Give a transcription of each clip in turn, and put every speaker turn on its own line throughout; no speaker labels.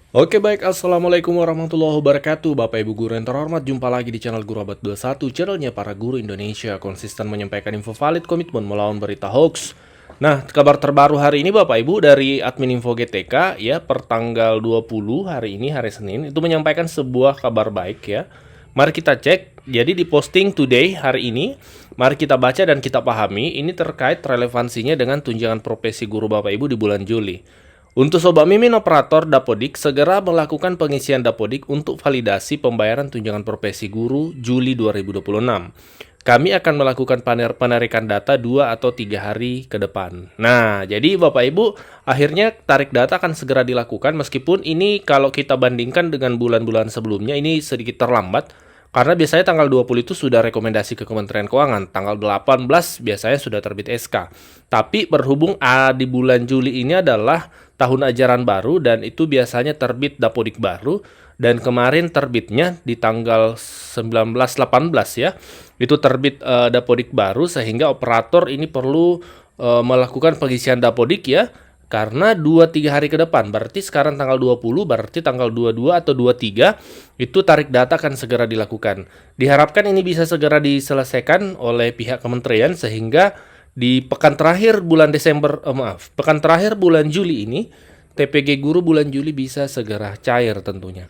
Oke baik, Assalamualaikum warahmatullahi wabarakatuh. Bapak Ibu Guru yang terhormat, jumpa lagi di channel Guru Abad 21, channelnya para guru Indonesia, konsisten menyampaikan info valid, komitmen melawan berita hoax. Nah, kabar terbaru hari ini Bapak Ibu dari admin info GTK ya, per tanggal 20 hari ini, hari Senin, itu menyampaikan sebuah kabar baik ya. Mari kita cek, jadi di posting today hari ini, mari kita baca dan kita pahami, ini terkait relevansinya dengan tunjangan profesi guru Bapak Ibu di bulan Juli. Untuk Sobat Mimin operator Dapodik, segera melakukan pengisian Dapodik untuk validasi pembayaran tunjangan profesi guru Juli 2026. Kami akan melakukan penarikan data 2 atau 3 hari ke depan. Nah, jadi Bapak Ibu, akhirnya tarik data akan segera dilakukan meskipun ini kalau kita bandingkan dengan bulan-bulan sebelumnya ini sedikit terlambat. Karena biasanya tanggal 20 itu sudah rekomendasi ke Kementerian Keuangan, tanggal 18 biasanya sudah terbit SK. Tapi berhubung di bulan Juli ini adalah tahun ajaran baru dan itu biasanya terbit Dapodik baru dan kemarin terbitnya di tanggal 19-18 ya. Itu terbit Dapodik baru sehingga operator ini perlu melakukan pengisian Dapodik ya. Karena 2-3 hari ke depan, berarti sekarang tanggal 20, berarti tanggal 22 atau 23, itu tarik data akan segera dilakukan. Diharapkan ini bisa segera diselesaikan oleh pihak kementerian, sehingga di pekan terakhir bulan pekan terakhir bulan Juli ini, TPG Guru bulan Juli bisa segera cair tentunya.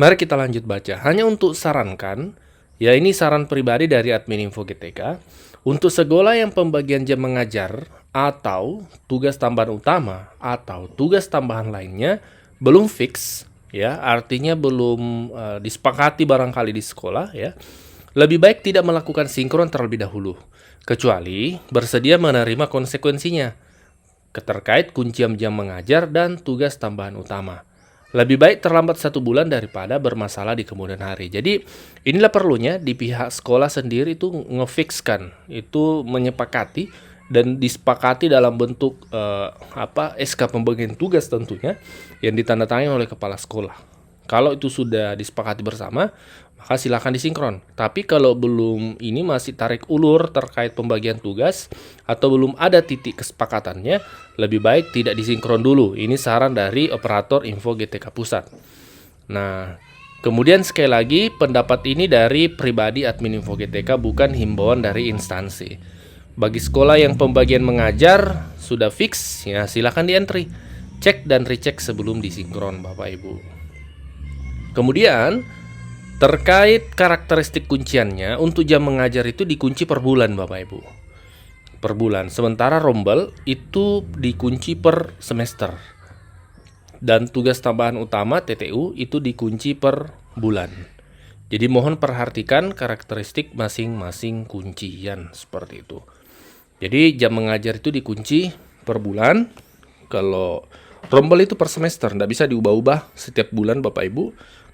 Mari kita lanjut baca. Hanya untuk sarankan, ya ini saran pribadi dari admin info GTK, untuk sekolah yang pembagian jam mengajar atau tugas tambahan utama atau tugas tambahan lainnya belum fix ya, artinya belum disepakati barangkali di sekolah ya. Lebih baik tidak melakukan sinkron terlebih dahulu, kecuali bersedia menerima konsekuensinya terkait kuncian jam mengajar dan tugas tambahan utama. Lebih baik terlambat 1 bulan daripada bermasalah di kemudian hari. Jadi inilah perlunya di pihak sekolah sendiri itu ngefixkan, itu menyepakati dan disepakati dalam bentuk SK pembagian tugas tentunya yang ditandatangani oleh kepala sekolah. Kalau itu sudah disepakati bersama, maka silakan disinkron. Tapi kalau belum, ini masih tarik ulur terkait pembagian tugas atau belum ada titik kesepakatannya, lebih baik tidak disinkron dulu. Ini saran dari operator info GTK Pusat. Nah, kemudian sekali lagi pendapat ini dari pribadi admin info GTK, bukan himbauan dari instansi. Bagi sekolah yang pembagian mengajar sudah fix, ya silakan di-entry. Cek dan recheck sebelum disinkron Bapak Ibu. Kemudian terkait karakteristik kunciannya, untuk jam mengajar itu dikunci per bulan Bapak Ibu. Per bulan. Sementara rombel itu dikunci per semester. Dan tugas tambahan utama TTU itu dikunci per bulan. Jadi mohon perhatikan karakteristik masing-masing kuncian seperti itu. Jadi jam mengajar itu dikunci per bulan. Kalau rombel itu per semester, tidak bisa diubah-ubah setiap bulan Bapak Ibu.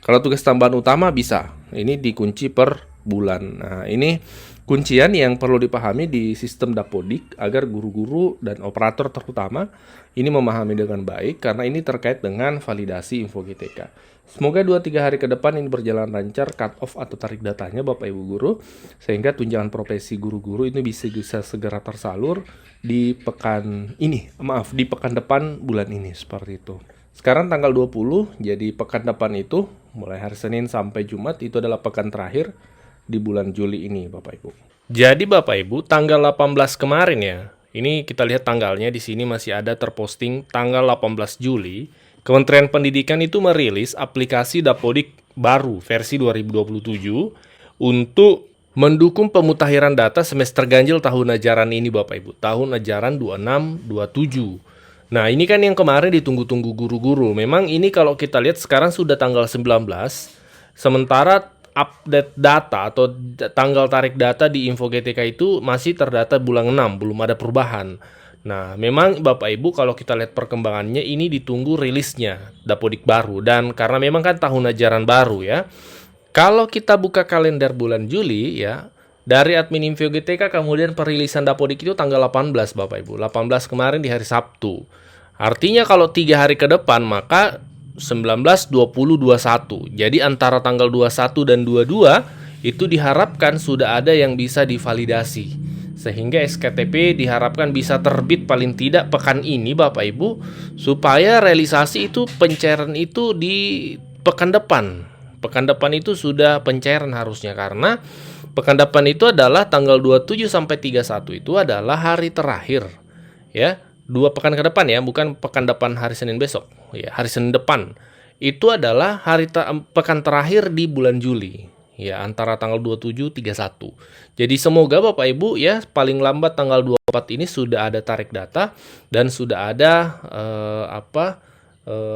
Kalau tugas tambahan utama bisa, ini dikunci per bulan. Nah, ini kuncian yang perlu dipahami di sistem Dapodik agar guru-guru dan operator terutama ini memahami dengan baik karena ini terkait dengan validasi info GTK. Semoga 2-3 hari ke depan ini berjalan lancar cut off atau tarik datanya Bapak Ibu guru sehingga tunjangan profesi guru-guru ini bisa segera tersalur di pekan ini, di pekan depan bulan ini seperti itu. Sekarang tanggal 20, jadi pekan depan itu mulai hari Senin sampai Jumat itu adalah pekan terakhir di bulan Juli ini Bapak Ibu. Jadi Bapak Ibu, tanggal 18 kemarin ya. Ini kita lihat tanggalnya di sini masih ada terposting tanggal 18 Juli. Kementerian Pendidikan itu merilis aplikasi Dapodik baru versi 2027 untuk mendukung pemutakhiran data semester ganjil tahun ajaran ini Bapak Ibu. Tahun ajaran 26-27. Nah, ini kan yang kemarin ditunggu-tunggu guru-guru. Memang ini kalau kita lihat sekarang sudah tanggal 19, sementara update data atau tanggal tarik data di info GTK itu masih terdata bulan 6, belum ada perubahan. Nah, memang Bapak Ibu kalau kita lihat perkembangannya ini ditunggu rilisnya Dapodik baru. Dan karena memang kan tahun ajaran baru ya. Kalau kita buka kalender bulan Juli ya, dari admin info GTK kemudian perilisan Dapodik itu tanggal 18 Bapak Ibu. 18 kemarin di hari Sabtu. Artinya kalau 3 hari ke depan maka 19, 20, 21. Jadi antara tanggal 21 dan 22 itu diharapkan sudah ada yang bisa divalidasi. Sehingga SKTP diharapkan bisa terbit paling tidak pekan ini Bapak Ibu, supaya realisasi itu pencairan itu di pekan depan. Pekan depan itu sudah pencairan harusnya, karena pekan depan itu adalah tanggal 27 sampai 31 itu adalah hari terakhir. Ya, 2 pekan ke depan ya, bukan pekan depan hari Senin besok. Ya, hari Senin depan. Itu adalah pekan terakhir di bulan Juli. Ya, antara tanggal 27 31. Jadi semoga Bapak Ibu ya paling lambat tanggal 24 ini sudah ada tarik data dan sudah ada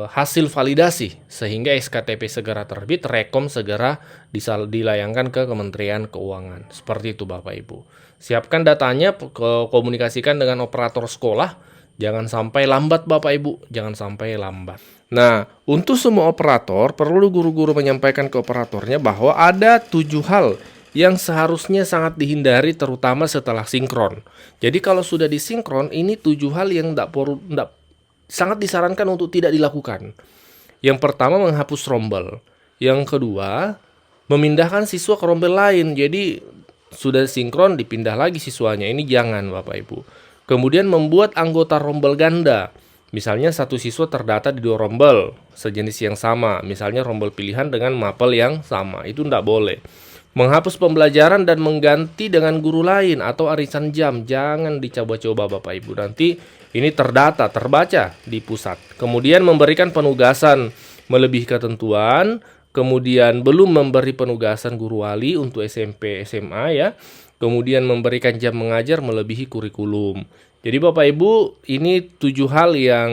hasil validasi sehingga SKTP segera terbit, rekom segera dilayangkan ke Kementerian Keuangan. Seperti itu Bapak Ibu. Siapkan datanya, komunikasikan dengan operator sekolah. Jangan sampai lambat Bapak Ibu, jangan sampai lambat. Nah, untuk semua operator perlu guru-guru menyampaikan ke operatornya bahwa ada 7 hal yang seharusnya sangat dihindari terutama setelah sinkron. Jadi kalau sudah disinkron, ini 7 hal yang sangat disarankan untuk tidak dilakukan. Yang pertama, menghapus rombel. Yang kedua, memindahkan siswa ke rombel lain. Jadi sudah sinkron dipindah lagi siswanya. Ini jangan Bapak Ibu. Kemudian membuat anggota rombel ganda. Misalnya satu siswa terdata di 2 rombel sejenis yang sama. Misalnya rombel pilihan dengan mapel yang sama. Itu tidak boleh. Menghapus pembelajaran dan mengganti dengan guru lain atau arisan jam. Jangan dicoba-coba Bapak Ibu. Nanti ini terdata, terbaca di pusat. Kemudian memberikan penugasan melebihi ketentuan. Kemudian belum memberi penugasan guru wali untuk SMP, SMA ya. Kemudian memberikan jam mengajar melebihi kurikulum. Jadi Bapak Ibu, ini 7 hal yang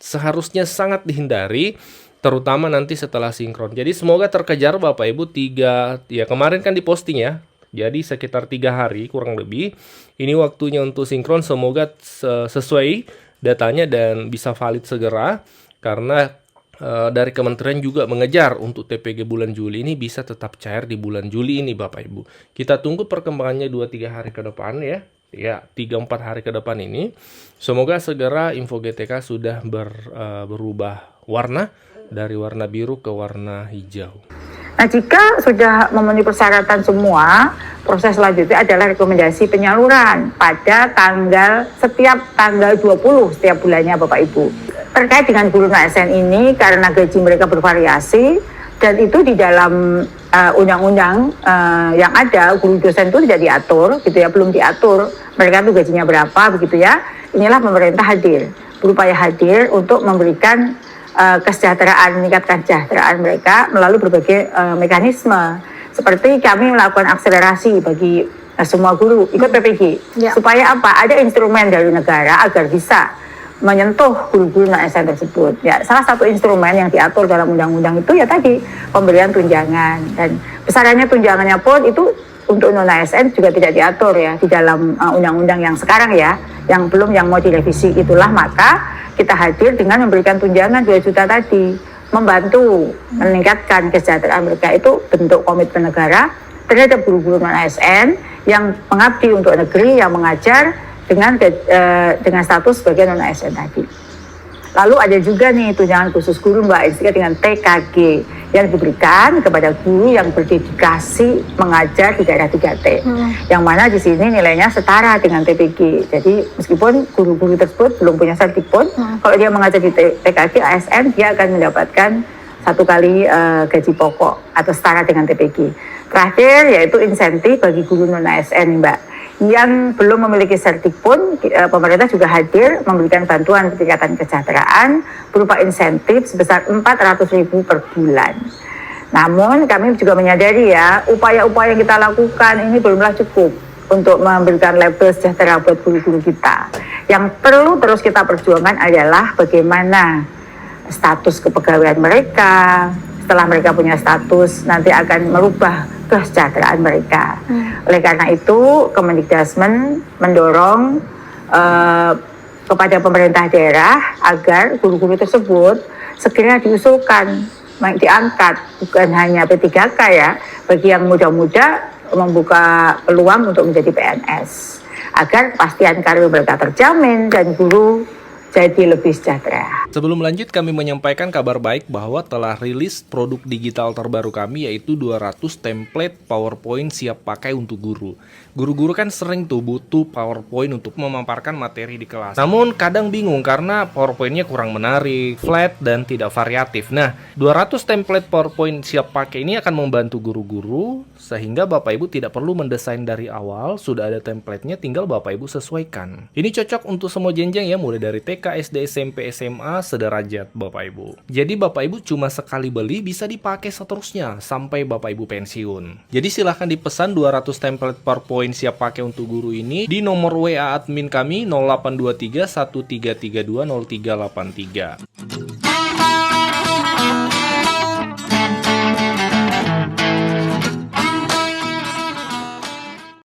seharusnya sangat dihindari, terutama nanti setelah sinkron. Jadi semoga terkejar Bapak Ibu. Ya kemarin kan diposting ya. Jadi sekitar 3 hari kurang lebih. Ini waktunya untuk sinkron, semoga sesuai datanya dan bisa valid segera. Karena dari kementerian juga mengejar untuk TPG bulan Juli ini bisa tetap cair di bulan Juli ini Bapak Ibu. Kita tunggu perkembangannya 2-3 hari ke depan ya. Ya, 3-4 hari ke depan ini. Semoga segera info GTK sudah berubah warna dari warna biru ke warna hijau.
Nah, jika sudah memenuhi persyaratan semua, proses selanjutnya adalah rekomendasi penyaluran pada setiap tanggal 20 setiap bulannya Bapak Ibu. Terkait dengan guru ASN ini, karena gaji mereka bervariasi, dan itu di dalam undang-undang yang ada, guru dosen itu tidak diatur, gitu ya, belum diatur mereka tuh gajinya berapa, begitu ya. Inilah pemerintah berupaya hadir untuk memberikan kesejahteraan, meningkatkan kesejahteraan mereka melalui berbagai mekanisme. Seperti kami melakukan akselerasi bagi semua guru ikut PPG. Ya. Supaya apa? Ada instrumen dari negara agar bisa menyentuh guru-guru ASN tersebut. Ya, salah satu instrumen yang diatur dalam undang-undang itu ya tadi pemberian tunjangan, dan besarannya tunjangannya pun itu untuk non ASN juga tidak diatur ya di dalam undang-undang yang sekarang ya, yang mau direvisi. Itulah maka kita hadir dengan memberikan tunjangan 2 juta tadi, membantu meningkatkan kesejahteraan mereka. Itu bentuk komitmen negara terhadap guru-guru non ASN yang mengabdi untuk negeri, yang mengajar dengan status sebagai non ASN tadi. Lalu ada juga nih tunjangan khusus guru Mbak, istilah dengan TKG yang diberikan kepada guru yang berdedikasi mengajar di daerah 3T. Yang mana di sini nilainya setara dengan TPG. Jadi meskipun guru-guru tersebut belum punya sertif pun, kalau dia mengajar di TKG ASN, dia akan mendapatkan 1 kali gaji pokok atau setara dengan TPG. Terakhir yaitu insentif bagi guru non ASN Mbak. Yang belum memiliki sertif pun, pemerintah juga hadir memberikan bantuan peningkatan kesejahteraan berupa insentif sebesar 400.000 per bulan. Namun kami juga menyadari ya, upaya-upaya yang kita lakukan ini belumlah cukup untuk memberikan label sejahtera buat guru-guru kita. Yang perlu terus kita perjuangkan adalah bagaimana status kepegawaian mereka. Setelah mereka punya status, nanti akan merubah kesejahteraan mereka. Oleh karena itu, Kemendikbudrismen mendorong kepada pemerintah daerah agar guru-guru tersebut segera diusulkan, diangkat, bukan hanya P3K ya, bagi yang muda-muda membuka peluang untuk menjadi PNS, agar kepastian karir mereka terjamin dan guru jadi lebih sejahtera.
Sebelum lanjut, kami menyampaikan kabar baik bahwa telah rilis produk digital terbaru kami, yaitu 200 template PowerPoint siap pakai untuk guru. Guru-guru kan sering tuh butuh PowerPoint untuk memaparkan materi di kelas. Namun kadang bingung karena PowerPoint-nya kurang menarik, flat, dan tidak variatif. Nah, 200 template PowerPoint siap pakai ini akan membantu guru-guru sehingga Bapak Ibu tidak perlu mendesain dari awal, sudah ada template-nya, tinggal Bapak Ibu sesuaikan. Ini cocok untuk semua jenjang ya, mulai dari TK, SD, SMP, SMA, sederajat Bapak Ibu. Jadi Bapak Ibu cuma sekali beli bisa dipakai seterusnya sampai Bapak Ibu pensiun. Jadi silahkan dipesan 200 template PowerPoint siap pakai untuk guru ini di nomor WA admin kami 0823 1332 0383.